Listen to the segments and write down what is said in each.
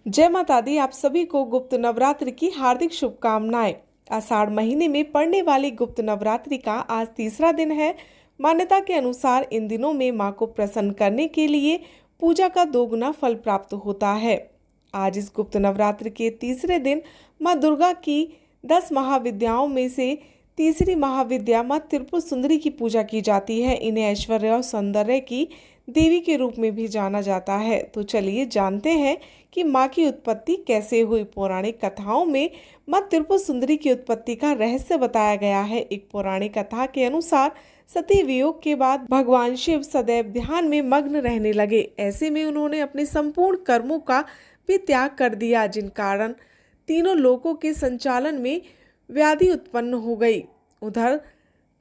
जय माता दी। आप सभी को गुप्त नवरात्रि की हार्दिक शुभकामनाएं। आषाढ़ महीने में पड़ने वाली गुप्त नवरात्रि का आज तीसरा दिन है। मान्यता के अनुसार इन दिनों में मां को प्रसन्न करने के लिए पूजा का दोगुना फल प्राप्त होता है। आज इस गुप्त नवरात्रि के तीसरे दिन मां दुर्गा की 10 महाविद्याओं में से तीसरी महाविद्या मां त्रिपुर सुंदरी की पूजा की जाती है। इन्हें ऐश्वर्य और सौंदर्य की देवी के रूप में भी जाना जाता है। तो चलिए जानते हैं कि मां की उत्पत्ति कैसे हुई। पौराणिक कथाओं में मां त्रिपुर सुंदरी की उत्पत्ति का रहस्य बताया गया है। एक पौराणिक कथा के अनुसार सती वियोग के बाद भगवान शिव सदैव ध्यान में मग्न रहने लगे। ऐसे में उन्होंने अपने संपूर्ण कर्मों का भी त्याग कर दिया, जिन कारण तीनों लोकों के संचालन में व्याधि उत्पन्न हो गई। उधर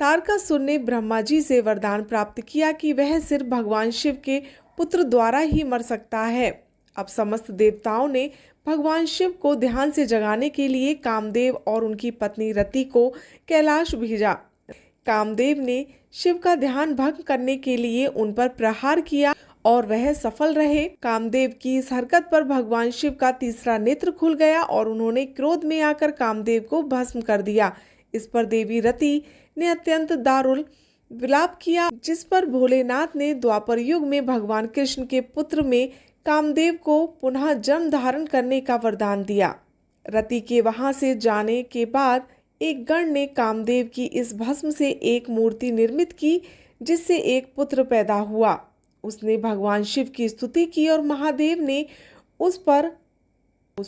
तारकासुर ने ब्रह्मा जी से वरदान प्राप्त किया कि वह सिर्फ भगवान शिव के पुत्र द्वारा ही मर सकता है। अब समस्त देवताओं ने भगवान शिव को ध्यान से जगाने के लिए कामदेव और उनकी पत्नी रति को कैलाश भेजा। कामदेव ने शिव का ध्यान भंग करने के लिए उन पर प्रहार किया और वह सफल रहे। कामदेव की इस हरकत पर भगवान शिव का तीसरा नेत्र खुल गया और उन्होंने क्रोध में आकर कामदेव को भस्म कर दिया। इस पर देवी रति ने अत्यंत दारुण विलाप किया, जिस पर भोलेनाथ ने द्वापर युग में भगवान कृष्ण के पुत्र में कामदेव को पुनः जन्म धारण करने का वरदान दिया। रति के वहां से जाने के बाद एक गण ने कामदेव की इस भस्म से एक मूर्ति निर्मित की, जिससे एक पुत्र पैदा हुआ। उसने भगवान शिव की स्तुति की और महादेव ने उस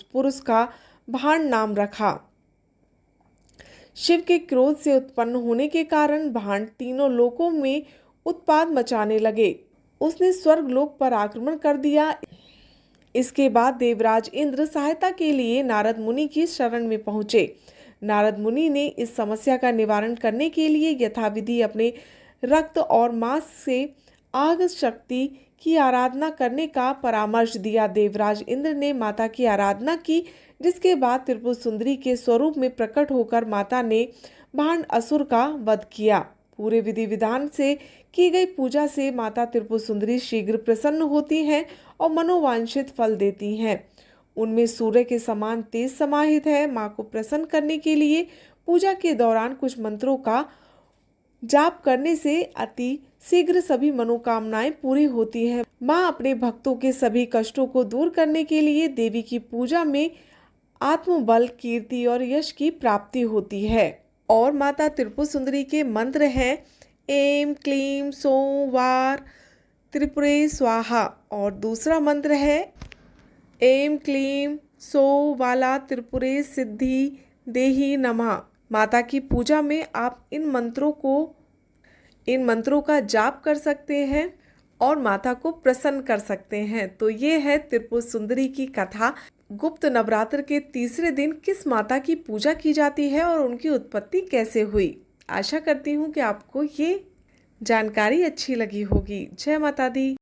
पुरुष का भाण नाम रखा। शिव के क्रोध से उत्पन्न होने के कारण भाण तीनों लोकों में उत्पात मचाने लगे। उसने स्वर्ग लोक पर आक्रमण कर दिया। इसके बाद देवराज इंद्र सहायता के लिए नारद मुनि की शरण में पहुंचे। नारद मुनि ने इस समस्या का निवारण करने के लिए यथाविधि अपने रक्त और मांस से आग शक्ति की आराधना करने का परामर्श दिया। देवराज इंद्र ने माता की आराधना की, जिसके बाद त्रिपुर सुंदरी के स्वरूप में प्रकट होकर माता ने भांड असुर का वध किया। पूरे विधि विधान से की गई पूजा से माता त्रिपुर सुंदरी शीघ्र प्रसन्न होती हैं और मनोवांछित फल देती हैं। उनमें सूर्य के समान तेज समाहित है। मां को प्रसन्न करने के लिए पूजा के दौरान कुछ मंत्रों का जाप करने से अति शीघ्र सभी मनोकामनाएं पूरी होती हैं। मां अपने भक्तों के सभी कष्टों को दूर करने के लिए देवी की पूजा में आत्मबल, कीर्ति और यश की प्राप्ति होती है। और माता त्रिपुर सुंदरी के मंत्र हैं ऐं क्लीं सौं वार त्रिपुरे स्वाहा, और दूसरा मंत्र है ऐं क्लीं सौं वाला त्रिपुरे सिद्धि देहि नमः। माता की पूजा में आप इन मंत्रों का जाप कर सकते हैं और माता को प्रसन्न कर सकते हैं। तो ये है त्रिपुर सुंदरी की कथा। गुप्त नवरात्र के तीसरे दिन किस माता की पूजा की जाती है और उनकी उत्पत्ति कैसे हुई। आशा करती हूँ कि आपको ये जानकारी अच्छी लगी होगी। जय माता दी।